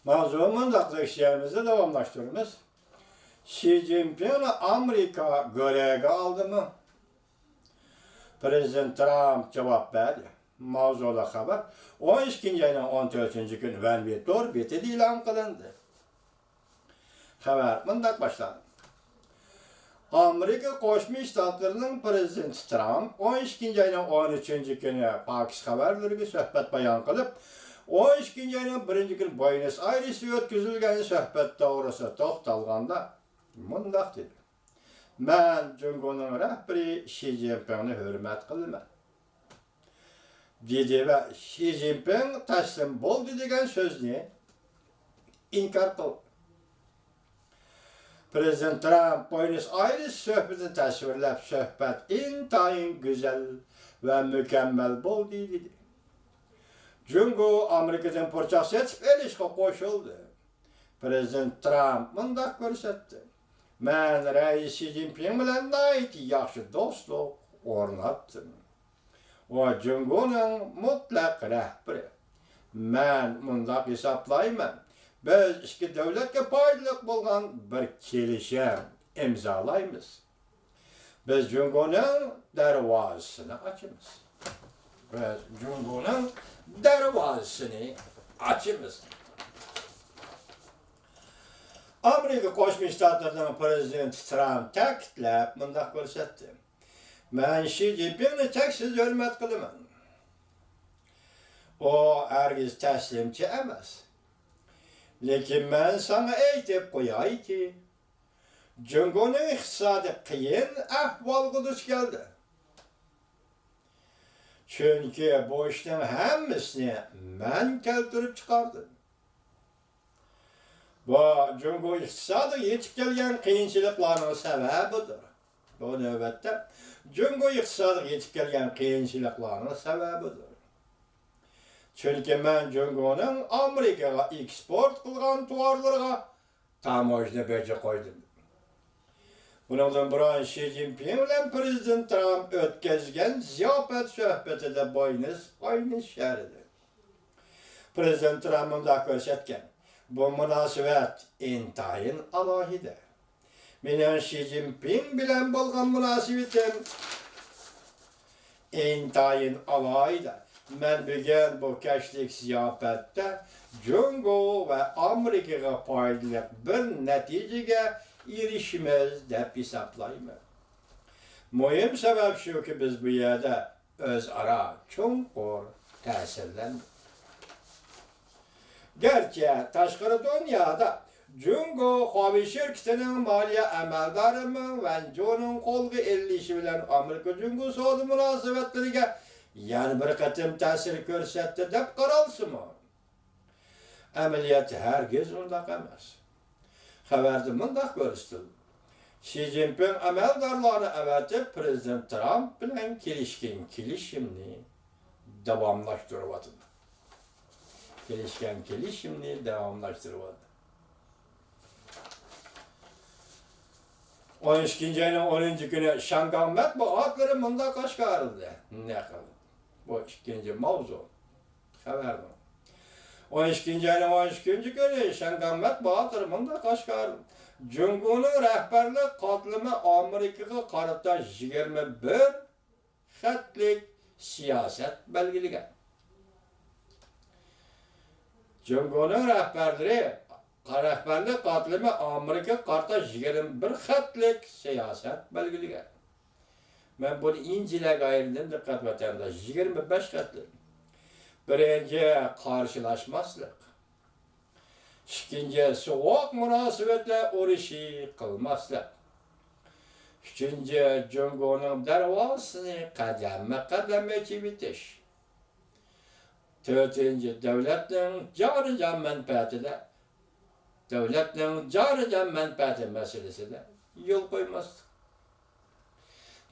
Mavzumun işlerimizi devamlaştırırız. Xi Jinping Amerika görevge aldı mı? Prezident Trump cevap verdi. Mavzuda haber 12. ayının 14. gün Venvit orbiti ilan kılındı. Haber bundan başladı. Amerika Koşmuş Ştatlarının Prezidenti Trump 12. ayının 13. günü Pakistan haberleriga söhbet bayan kılıp 12. ayının 1. gün Buenos Aires'te ötküzülgen söhbet doğrusu toxtalganda mundaq dedi. Men Cumhuriyet'in rehberi Xi Jinping'ni hürmet kılman. Dedi ve Xi Jinping teslim boldu degan sözünü inkar kıldı. Prezident Trump Buenos Aires söhbetini tasvirlep söhbet intayın güzel ve mükemmel boldu dedi. Cumhur Amerika'dan porçası etip elişke koşuldu. Prezident Trump mundaq görsetti. Men Reis Xi Jinping bilen nayiti yaxşı dostluk ornattım. O Cumhur'un mutlak rehberi. Men mundaq hesaplayman. Biz iki devletke paydalık bolgan bir kelişim imzalaymiz. Biz Cumhur'un dervazasını açımız. Biz Cumhur'un dervazasını açımız. Amerika Koşmuş Ştatlarının Prezidenti Trump ta'kidlab mundaq ko'rsatdi. Men Xi Jinpingni cheksiz hurmat qilaman. O hergiz taslimchi emas. Lekin men sana aytib qo'yayki, Cumhurning iqtisodi qiyin ahvolga duch keldi. Chunki bu ishning hammasini men keltirib chiqardim. Bu Cumhur iqtisodi yetib kelgan qiyinchiliklarning sababidir. Bu navbatda Cumhur iqtisodi yetib kelgan qiyinchiliklarning sababidir. Chunki men Cumhurning Amerikaga eksport qilgan tovarlarga tamojna beja qo'ydim. Bundan burun Xi Jinping bilan Prezident Trump o'tkazgan ziyofat suhbatida Buenos Aires shahrida. Prezident Trump mundaq ko'rsatgan. Bu münasebet intayın alohida. Mening Xi Jinping bilan bo'lgan munosabatim intayın alohida. Men bugun bu kashlik ziyofatda Cumhur ve Amerikaga foydali bir natijaga erishimiz deb hisoblayman. Muhim sabab shuki biz bu yerda o'zaro chunqur ta'sirlandik. Gerçi tashqari dünyada Cumhur Hava şirketinin maliye amaldorimi ve Jo'ning qo'lga ilinishi bilan Amerika Cumhur savdo munosabatlariga yana bir qatim ta'sir ko'rsatdi deb qaralsimi? Amaliyot hargiz undaq emas. Xabarda mundaq ko'rsatildi. Xi Jinping amaldorlarni avatib Prezident Trump bilan kelishgan kelishimni davomlashtiryapti. Kelishgan kelishimni davomlashtiryapti. 12. ayının 10. günü Şangay matbuotları mundaq oshkorildi. Ne qildi? Bu ikinci mavzu. Xabar bu. 12. ayının 12. günü Şangay matbuotları mundaq oshkorildi. Cumhurning rahbarlik qatlami Amerikaga qarata 21 xatlik siyosat belgilagan. Cumhurning rahbarlik qatlami Amerika qarta 21 xatlik siyosat belgilagan. Men bunu incilerge ayırdım dikkat vatandaş. 25 xatlik. Birinci karşılaşmazlık. İkinci soğuk münasebetle uğraşı kılmazlık. Üçüncü Cumhur'un dervasını kademe bitiş. Dördüncü devletin cari menfaatine menfaati meselesi de yol koymazlık.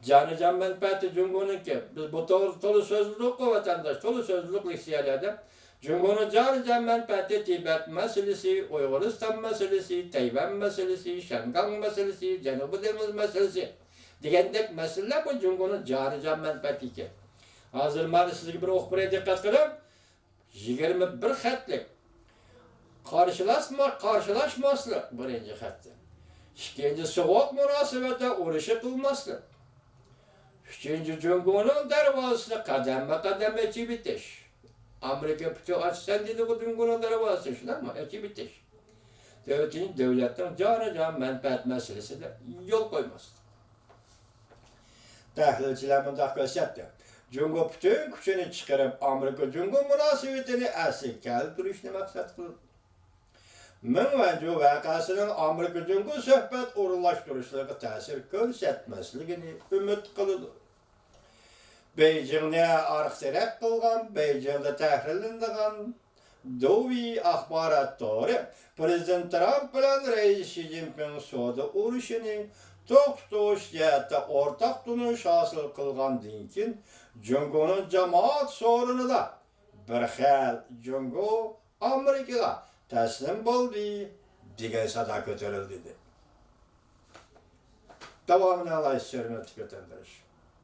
Cari menfaati Cumhur'unki. Biz bu tolu sözlülük o vatandaş, tolu sözlülük liksiyelerde Cumhur'un cari menfaati Tibet meselesi, Uygur'istan meselesi, Tayvan meselesi, Şangay meselesi, Cenubi Deniz meselesi. Degandek meseleler bu Cumhur'un cari menfaati ki. Hazır maalesef sizge bir okburaya dikkat kılın. 21 xatlik karşılaşmaslık birinci hatta. İkinci soğuk münasebette uğraşı kılmaslık. Üçüncü Cumhur'un dervasını kademe eki bitiş. Amerika bütün açsan dedi bu Cumhur'un dervası şuna ama eki bitiş. Devletin can menfaat meselesi de yol koymaz. Tahlilciler bunda gösterdi. Cumhur bütün gücünü çıkarıp Amerika Cumhur münasebetini asıl keltirişini maksat kıldı. Mənvəncə vakasının Amerika Cumhur söhbət uğurlaşdırışlığı təsir göstərməsligini ümid qılıdı. Beijing'de arxterek kılgan, Beijing'de tahrilindiğen Dovi ahbaratları Prezident Trump bilen Reis Xi Jinping soda uğruşunu to'xtatish yata ortak tunuş hasıl kılgan dinkin Cumhur'un cemaat sorunida bir xil Cumhur Amerika'ga teslim bo'ldi degan sada ko'tarildi. Davomini alaysiz, hurmatli vatandoslar.